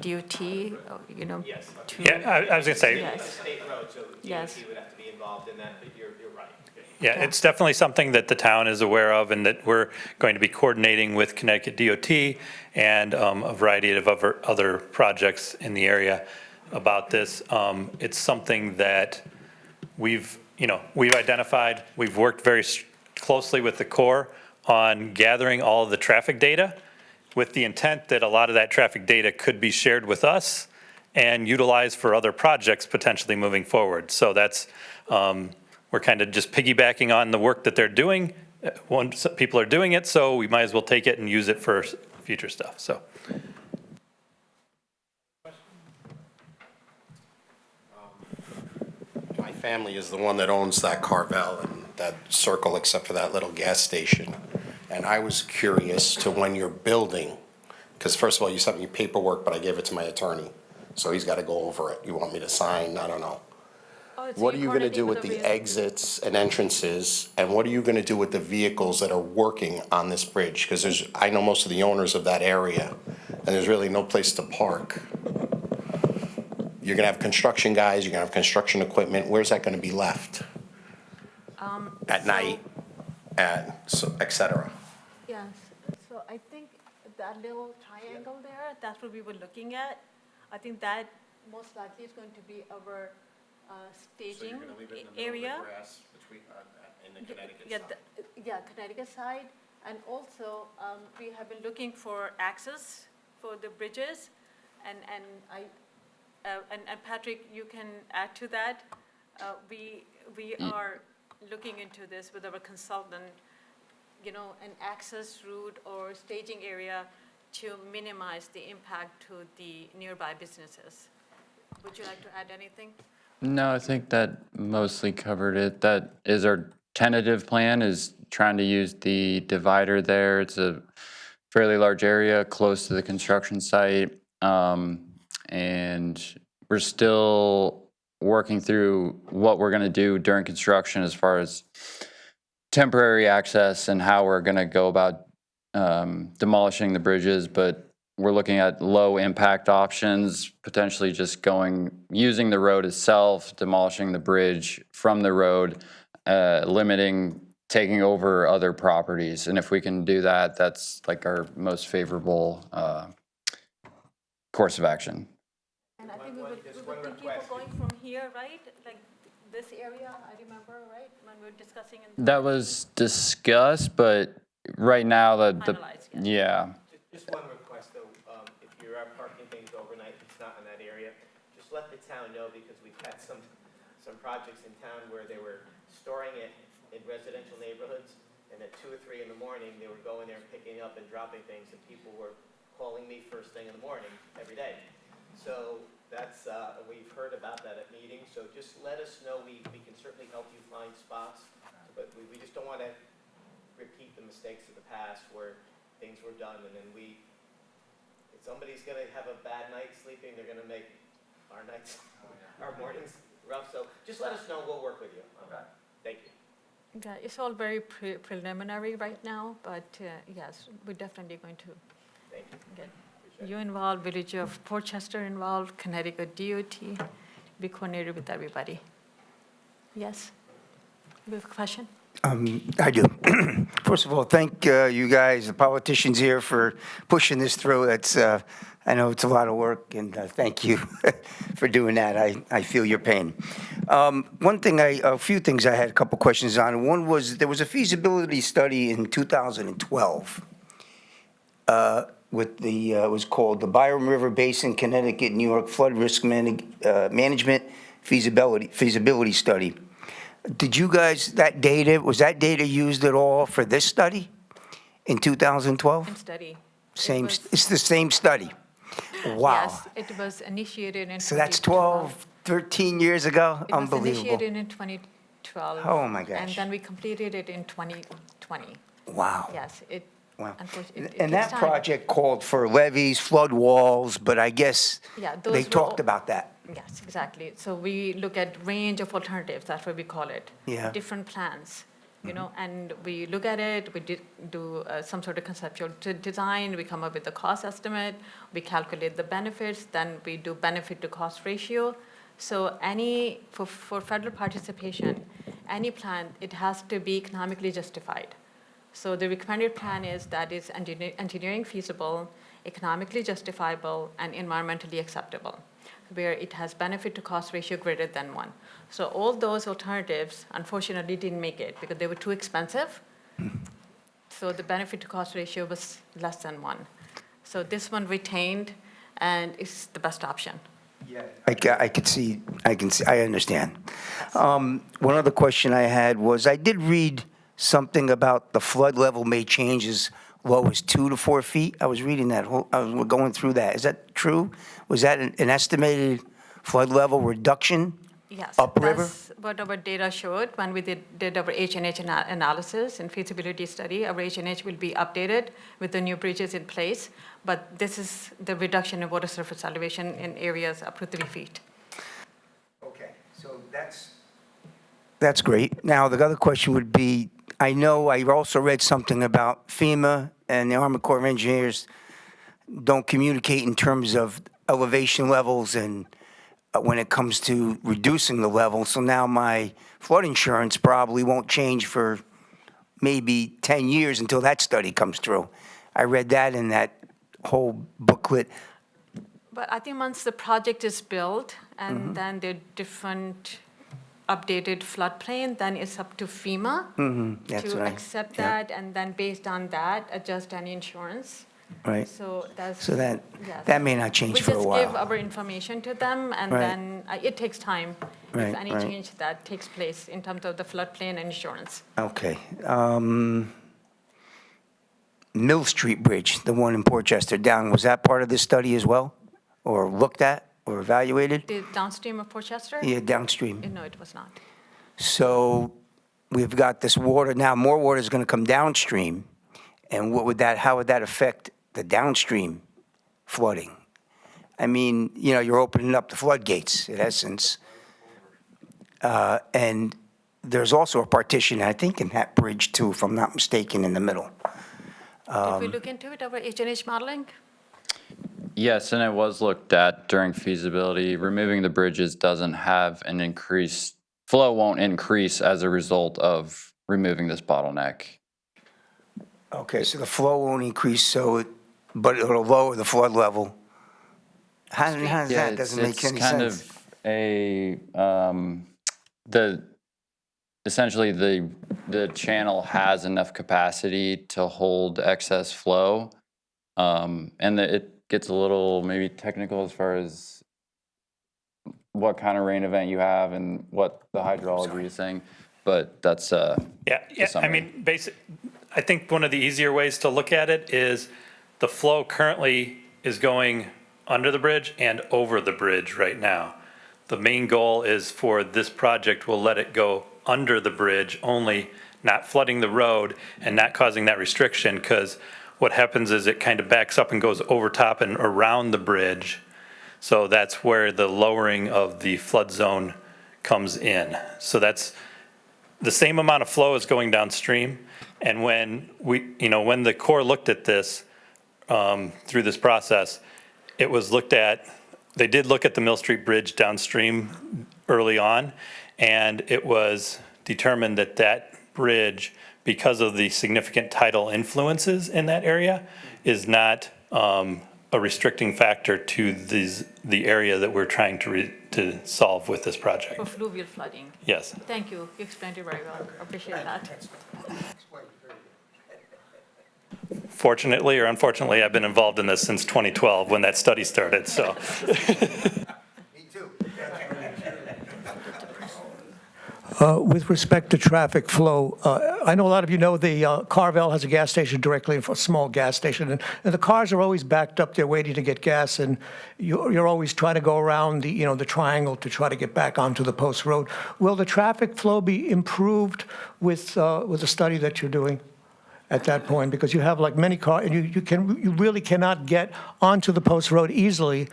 DOT, Yes. Yeah, I was going to say, Yes. It's a state road, so Yes. DOT would have to be involved in that, but you're right. yeah, it's definitely something that the town is aware of and that we're going to be coordinating with Connecticut DOT and a variety of other projects in the area about this. It's something that we've identified. We've worked very closely with the Corps on gathering all of the traffic data with the intent that a lot of that traffic data could be shared with us and utilized for other projects potentially moving forward. So that's, we're kind of just piggybacking on the work that they're doing. Once people are doing it, so we might as well take it and use it for future stuff, so. My family is the one that owns that Carvel and that circle except for that little gas station. And I was curious to when you're building, because first of all, you sent me paperwork, but I gave it to my attorney. So he's got to go over it. You want me to sign? I don't know. What are you going to do with the exits and entrances? And what are you going to do with the vehicles that are working on this bridge? Because I know most of the owners of that area, and there's really no place to park. You're going to have construction guys, you're going to have construction equipment. Where's that going to be left? At night, et cetera. Yes, so I think that little triangle there, that's what we were looking at. I think that most likely is going to be our staging area. In the Connecticut Yeah, side. yeah, Connecticut side. And also, we have been looking for access for the bridges. And Patrick, you can add to that. We are looking into this with our consultant, an access route or staging area to minimize the impact to the nearby businesses. Would you like to add anything? No, I think that mostly covered it. That is our tentative plan, is trying to use the divider there. It's a fairly large area close to the construction site. And we're still working through what we're going to do during construction as far as temporary access and how we're going to go about demolishing the bridges. But we're looking at low impact options, potentially just using the road itself, demolishing the bridge from the road, limiting taking over other properties. And if we can do that, that's like our most favorable course of action. And I think we were thinking of going from here, right? Like this area, I remember, right? When we were discussing. That was discussed, but right now Finalized, yeah. Just one request, though, if you are parking things overnight, it's not in that area, just let the town know, because we've had some projects in town where they were storing it in residential neighborhoods, and at 2 or 3 in the morning, they were going there and picking up and dropping things, and people were calling me first thing in the morning, every day. So that's, we've heard about that at meetings, so just let us know, we can certainly help you find spots, but we just don't want to repeat the mistakes of the past where things were done, and then if somebody's gonna have a bad night sleeping, they're gonna make our nights, our mornings rough, so just let us know, we'll work with you. Okay. Thank you. Yeah, it's all very preliminary right now, but yes, we're definitely going to Thank you. get you involved, Village of Portchester involved, Connecticut DOT, be coordinated with everybody. Yes? You have a question? I do. First of all, thank you guys, the politicians here, for pushing this through. That's, I know it's a lot of work, and thank you for doing that. I feel your pain. A few things I had a couple questions on. One was, there was a feasibility study in 2012 with it was called the Byram River Basin, Connecticut, New York Flood Risk Management Feasibility Study. Did you guys, was that data used at all for this study in 2012? Study. It's the same study? Wow. Yes, it was initiated in So that's 12, 13 years ago? It was Unbelievable. initiated in 2012. Oh, my gosh. And then we completed it in 2020. Wow. Yes, Wow. unfortunately, it And takes that time. project called for levees, flood walls, but I guess Yeah, those they were talked all- about that. Yes, exactly. So we look at range of alternatives, that's what we call it. Yeah. Different plans, and we look at it, we do some sort of conceptual design, we come up with the cost estimate, we calculate the benefits, then we do benefit to cost ratio. So for federal participation, any plan, it has to be economically justified. So the recommended plan is that is engineering feasible, economically justifiable, and environmentally acceptable, where it has benefit to cost ratio greater than 1. So all those alternatives, unfortunately, didn't make it because they were too expensive. So the benefit to cost ratio was less than 1. So this one retained, and is the best option. I can see, I understand. One other question I had was, I did read something about the flood level may change as low as 2 to 4 feet. I was reading that, I was going through that. Is that true? Was that an estimated flood level reduction? Yes, Upriver? that's what our data showed when we did our H&H analysis and feasibility study. Our H&H will be updated with the new bridges in place, but this is the reduction in water surface elevation in areas up to 3 feet. Okay, so that's great. Now, the other question would be, I know I also read something about FEMA and the Army Corps of Engineers don't communicate in terms of elevation levels and when it comes to reducing the level. So now my flood insurance probably won't change for maybe 10 years until that study comes through. I read that in that whole booklet. But I think once the project is built and then the different updated floodplain, then it's up to FEMA That's to right. accept Yeah. that, and then based on that, adjust any insurance. Right. So that's. So that yes. may not change We for a just while. give our information to them, and Right. then it takes time. Right, If any right. change that takes place in terms of the floodplain and insurance. Okay. Mill Street Bridge, the one in Portchester down, was that part of this study as well? Or looked at or evaluated? The downstream of Portchester? Yeah, downstream. No, it was not. So we've got this water, now more water is going to come downstream. And how would that affect the downstream flooding? I mean, you're opening up the floodgates, in essence. And there's also a partition, I think, in that bridge too, if I'm not mistaken, in the middle. Did we look into it, our H&H modeling? Yes, and it was looked at during feasibility. Removing the bridges doesn't have an increased, flow won't increase as a result of removing this bottleneck. Okay, so the flow won't increase, but it'll lower the flood level. How does that? Doesn't make any kind sense. of a, essentially the channel has enough capacity to hold excess flow. And it gets a little maybe technical as far as what kind of rain event you have and what the hydrology is saying, but that's Yeah, I summary. mean, I think one of the easier ways to look at it is the flow currently is going under the bridge and over the bridge right now. The main goal is for this project, we'll let it go under the bridge only, not flooding the road and not causing that restriction, because what happens is it kind of backs up and goes over top and around the bridge. So that's where the lowering of the flood zone comes in. So that's the same amount of flow is going downstream. And when when the Corps looked at this through this process, it was looked at, they did look at the Mill Street Bridge downstream early on, and it was determined that that bridge, because of the significant tidal influences in that area, is not a restricting factor to the area that we're trying to solve with this project. For fluvial flooding. Yes. Thank you. You explained it very well. Appreciate that. Fortunately or unfortunately, I've been involved in this since 2012 when that study started, so. With respect to traffic flow, I know a lot of you know the Carvel has a gas station directly, a small gas station, and the cars are always backed up there waiting to get gas, and you're always trying to go around the triangle to try to get back onto the post road. Will the traffic flow be improved with the study that you're doing at that point? Because you have like many cars, and you really cannot get onto the post road easily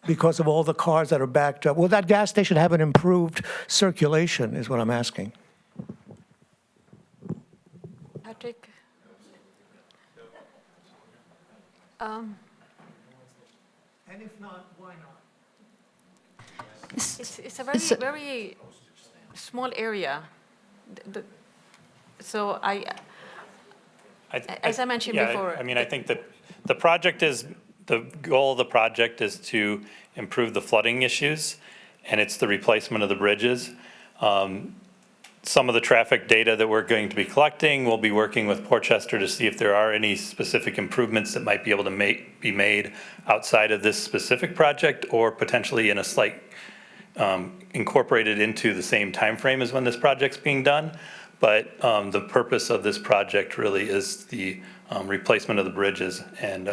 because of all the cars that are backed up. Will that gas station have an improved circulation, is what I'm asking? Patrick? And if not, why not? It's a very small area. So as I mentioned before. I mean, I think that the goal of the project is to improve the flooding issues, and it's the replacement of the bridges. Some of the traffic data that we're going to be collecting, we'll be working with Portchester to see if there are any specific improvements that might be able to be made outside of this specific project, or potentially in a slight incorporated into the same time frame as when this project's being done. But the purpose of this project really is the replacement of the bridges. And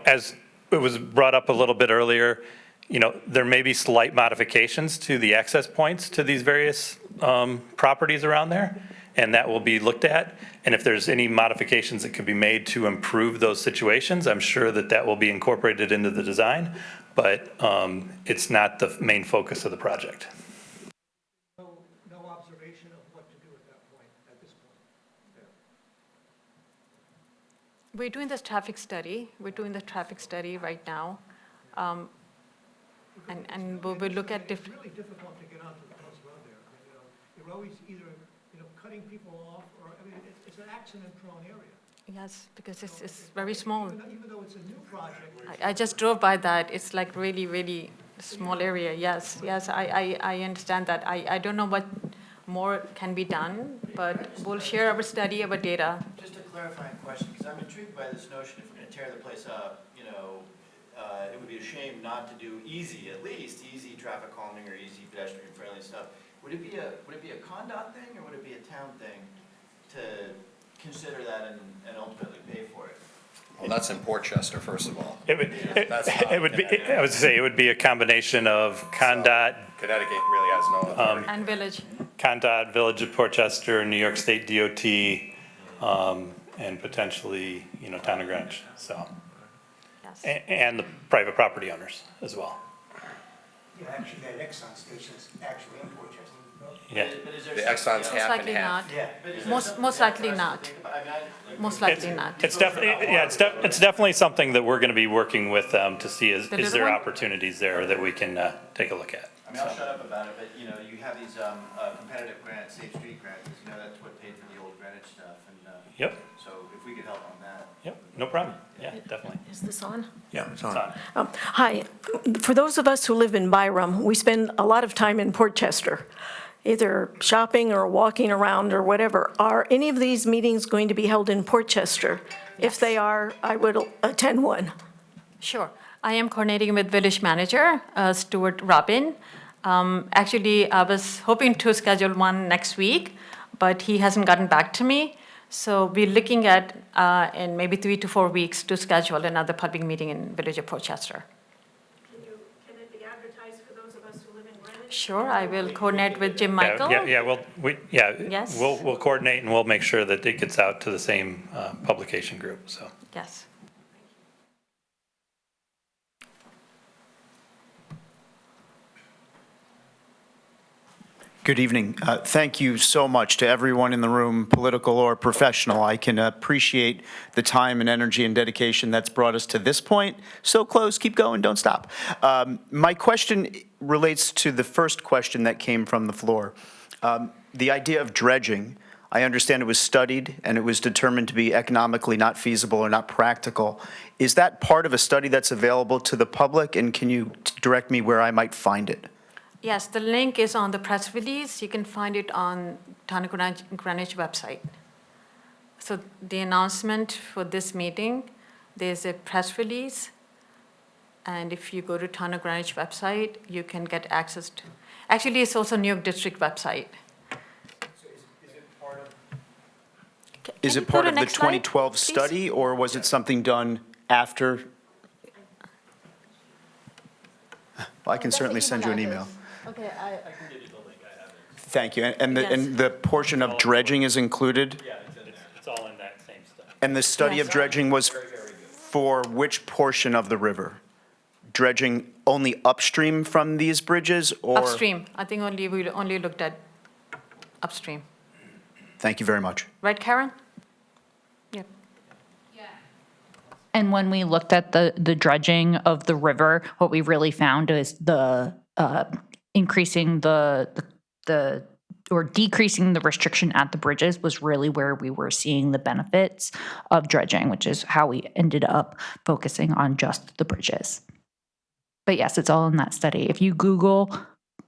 as it was brought up a little bit earlier, there may be slight modifications to the access points to these various properties around there, and that will be looked at. And if there's any modifications that could be made to improve those situations, I'm sure that will be incorporated into the design, but it's not the main focus of the project. No observation of what to do at that point, at this point? We're doing this traffic study. We're doing the traffic study right now. And we'll look at It's really difficult to get onto the post road there. You're always either, cutting people off, or, it's an accident-prone area. Yes, because it's very small. Even though it's a new project. I just drove by that. It's like really, really small area. Yes, I understand that. I don't know what more can be done, but we'll share our study, our data. Just a clarifying question, because I'm intrigued by this notion, if we're going to tear the place up, it would be a shame not to do easy traffic calming or easy pedestrian friendly stuff. Would it be a CONDOT thing, or would it be a town thing to consider that and ultimately pay for it? Well, that's in Portchester, first of all. It would be a combination of CONDOT. Connecticut really has no authority. And village. CONDOT, Village of Portchester, New York State DOT, and potentially, Town of Greenwich, so. Yes. And the private property owners as well. Yeah, actually, that Exxon station is actually in Portchester. Yeah. The Exxon's Most half and likely half. not. Most likely not. Most likely not. It's definitely, yeah, it's definitely something that we're going to be working with them to see is The there little one? opportunities there that we can take a look at. I mean, I'll shut up about it, but, you know, you have these competitive grants, Safe Street grants, you know, that's what paid for the old Greenwich stuff, and Yep, so if we could help on that. yep, no problem. Yeah, definitely. Is this on? Yeah, it's It's on. on. Hi. For those of us who live in Byram, we spend a lot of time in Portchester, either shopping or walking around or whatever. Are any of these meetings going to be held in Portchester? If they are, I would attend one. Sure. I am coordinating with village manager, Stuart Robin. Actually, I was hoping to schedule one next week, but he hasn't gotten back to me. So we're looking at, in maybe 3 to 4 weeks, to schedule another public meeting in Village of Portchester. Can it be advertised for those of us who live in Greenwich? Sure, I will coordinate with Jim Michael. Yeah, well, Yes. we'll coordinate and we'll make sure that it gets out to the same publication group, so. Yes. Good evening. Thank you so much to everyone in the room, political or professional. I can appreciate the time and energy and dedication that's brought us to this point. So close, keep going, don't stop. My question relates to the first question that came from the floor. The idea of dredging, I understand it was studied and it was determined to be economically not feasible or not practical. Is that part of a study that's available to the public, and can you direct me where I might find it? Yes, the link is on the press release. You can find it on Town of Greenwich website. So the announcement for this meeting, there's a press release. And if you go to Town of Greenwich website, you can get access to, actually, it's also New York District website. Is it part of the 2012 study, or was it something done after? Well, I can certainly send you an email. Okay, Thank you. And Yes. the portion of dredging is included? Yeah, it's all in that same stuff. And the study of Yes. dredging was for which portion of the river? Dredging only upstream from these bridges, or? upstream. I think we only looked at upstream. Thank you very much. Right, Karen? Yep. And when we looked at the dredging of the river, what we really found is the increasing or decreasing the restriction at the bridges was really where we were seeing the benefits of dredging, which is how we ended up focusing on just the bridges. But yes, it's all in that study. If you Google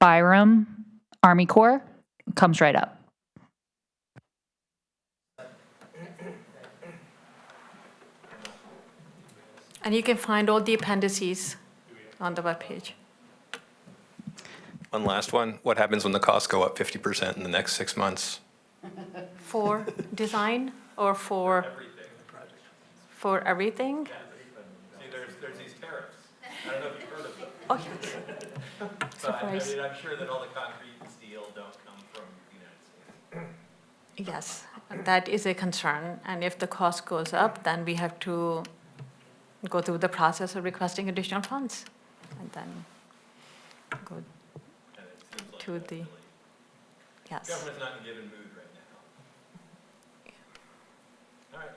Byram Army Corps, it comes right up. And you can find all the appendices on the webpage. One last one. What happens when the costs go up 50% in the next 6 months? For design or for? For everything? See, there's these tariffs. I don't know if you've heard of them. Oh, yes. Surprise. I'm sure that all the concrete and steel don't come from the United States. Yes, that is a concern. And if the cost goes up, then we have to go through the process of requesting additional funds and then go to the, yes. Government's not in a given mood right now. All right.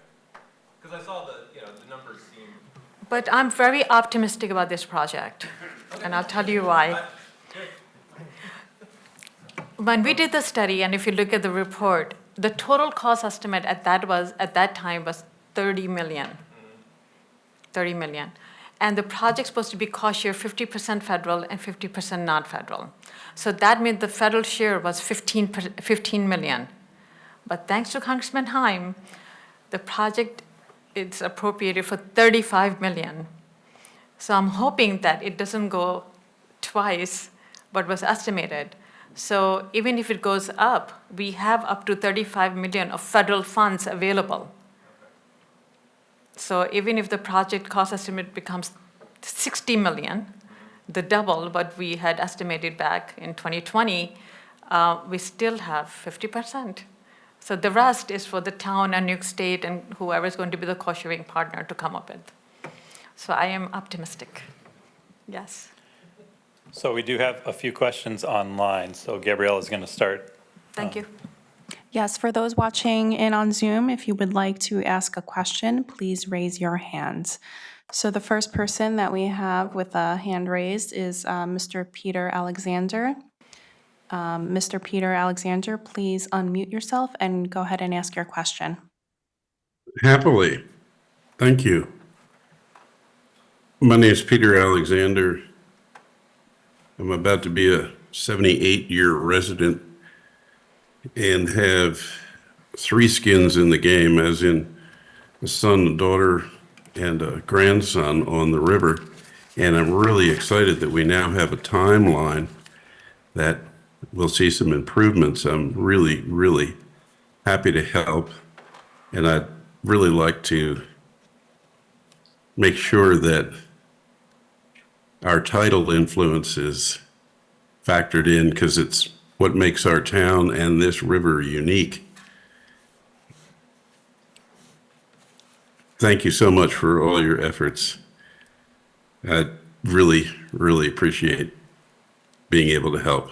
Because I saw the numbers seem. But I'm very optimistic about this project, and I'll tell you why. When we did the study, and if you look at the report, the total cost estimate at that time was 30 million. 30 million. And the project's supposed to be cost share 50% federal and 50% non-federal. So that meant the federal share was 15 million. But thanks to Congressman Heim, the project is appropriated for 35 million. So I'm hoping that it doesn't go twice what was estimated. So even if it goes up, we have up to 35 million of federal funds available. So even if the project cost estimate becomes 60 million, the double what we had estimated back in 2020, we still have 50%. So the rest is for the town and New York State and whoever is going to be the cost-sharing partner to come up with. So I am optimistic. Yes. So we do have a few questions online, so Gabrielle is going to start. Thank you. Yes, for those watching in on Zoom, if you would like to ask a question, please raise your hand. So the first person that we have with a hand raised is Mr. Peter Alexander. Mr. Peter Alexander, please unmute yourself and go ahead and ask your question. Happily. Thank you. My name is Peter Alexander. I'm about to be a 78-year resident and have three skins in the game, as in a son, a daughter, and a grandson on the river. And I'm really excited that we now have a timeline that will see some improvements. I'm really, really happy to help. And I'd really like to make sure that our tidal influence is factored in, because it's what makes our town and this river unique. Thank you so much for all your efforts. I really, really appreciate being able to help.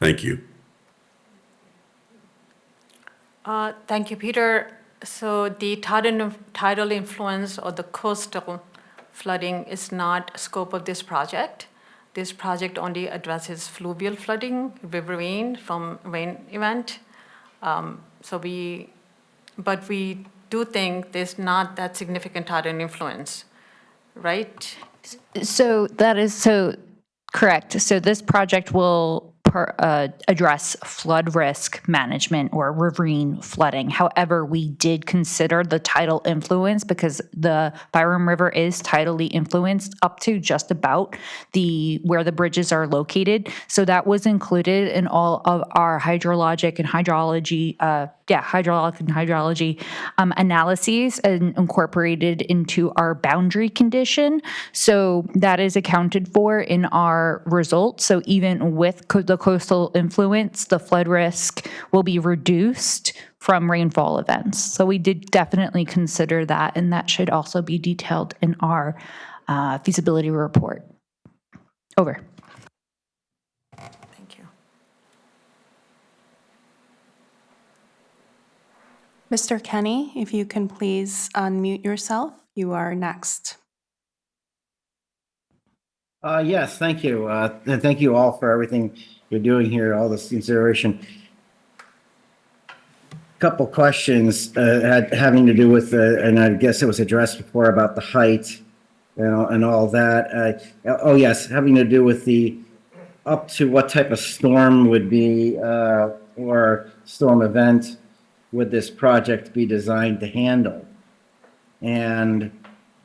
Thank you. Thank you, Peter. So the tidal influence or the coastal flooding is not scope of this project. This project only addresses fluvial flooding, riverine from rain event. But we do think there's not that significant tidal influence, right? So that is correct. So this project will address flood risk management or riverine flooding. However, we did consider the tidal influence because the Byram River is tidally influenced up to just about where the bridges are located. So that was included in all of our hydrologic and hydrology analyses and incorporated into our boundary condition. So that is accounted for in our results. So even with the coastal influence, the flood risk will be reduced from rainfall events. So we did definitely consider that, and that should also be detailed in our feasibility report. Over. Thank you. Mr. Kenny, if you can please unmute yourself, you are next. Yes, thank you. And thank you all for everything you're doing here, all this consideration. Couple questions having to do with, and I guess it was addressed before about the height and all that. Oh, yes, having to do with up to what type of storm would be, or storm event would this project be designed to handle? And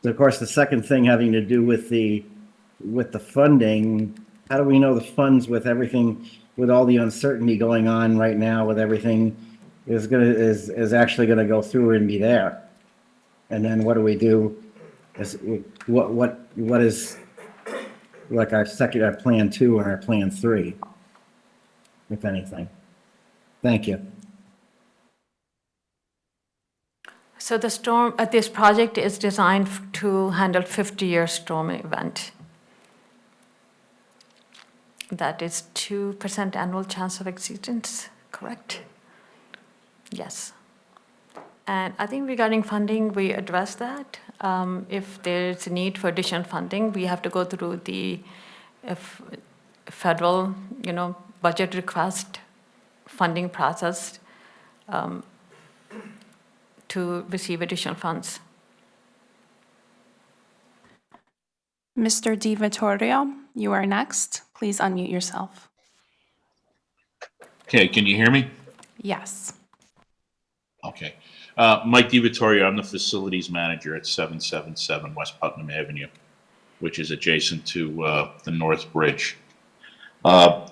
of course, the second thing having to do with the funding, how do we know the funds with everything, with all the uncertainty going on right now, with everything is actually gonna go through and be there? And then what do we do? What is like our plan 2 and our plan 3, if anything? Thank you. So this project is designed to handle 50-year storm event. That is 2% annual chance of exceedance, correct? Yes. And I think regarding funding, we addressed that. If there's a need for additional funding, we have to go through the federal, budget request funding process to receive additional funds. Mr. Di Vittorio, you are next. Please unmute yourself. Okay, can you hear me? Yes. Okay. Mike Di Vittorio, I'm the facilities manager at 777 West Putnam Avenue, which is adjacent to the North Bridge.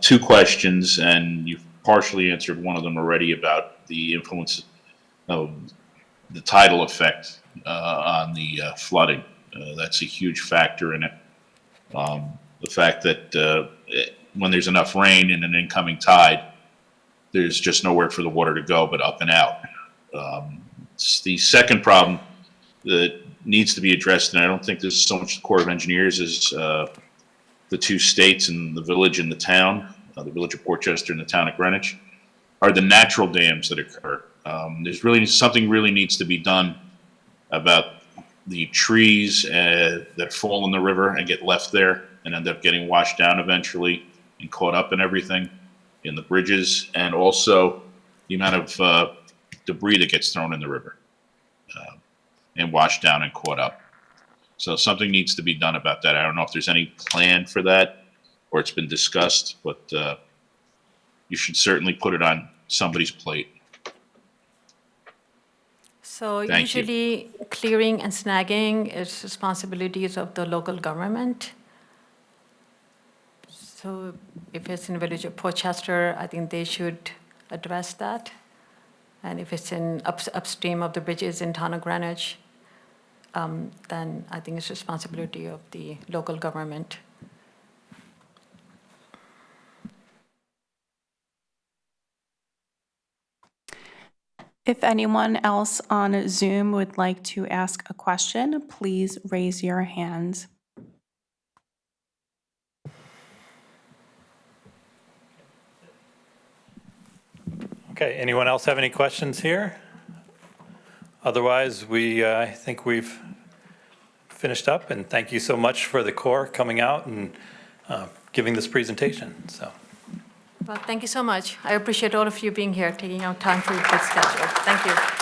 Two questions, and you've partially answered one of them already about the influence of the tidal effect on the flooding. That's a huge factor in it. The fact that when there's enough rain in an incoming tide, there's just nowhere for the water to go but up and out. The second problem that needs to be addressed, and I don't think this is so much the Corps of Engineers as the two states and the village and the town, the village of Portchester and the town of Greenwich, are the natural dams that occur. There's really, something really needs to be done about the trees that fall in the river and get left there and end up getting washed down eventually and caught up in everything, in the bridges, and also the amount of debris that gets thrown in the river and washed down and caught up. So something needs to be done about that. I don't know if there's any plan for that or it's been discussed, but you should certainly put it on somebody's plate. So Thank you. usually clearing and snagging is responsibilities of the local government. So if it's in the village of Portchester, I think they should address that. And if it's in upstream of the bridges in town of Greenwich, then I think it's responsibility of the local government. If anyone else on Zoom would like to ask a question, please raise your hand. Okay, anyone else have any questions here? Otherwise, I think we've finished up, and thank you so much for the Corps coming out and giving this presentation. So. Well, thank you so much. I appreciate all of you being here, taking out time for your schedule. Thank you.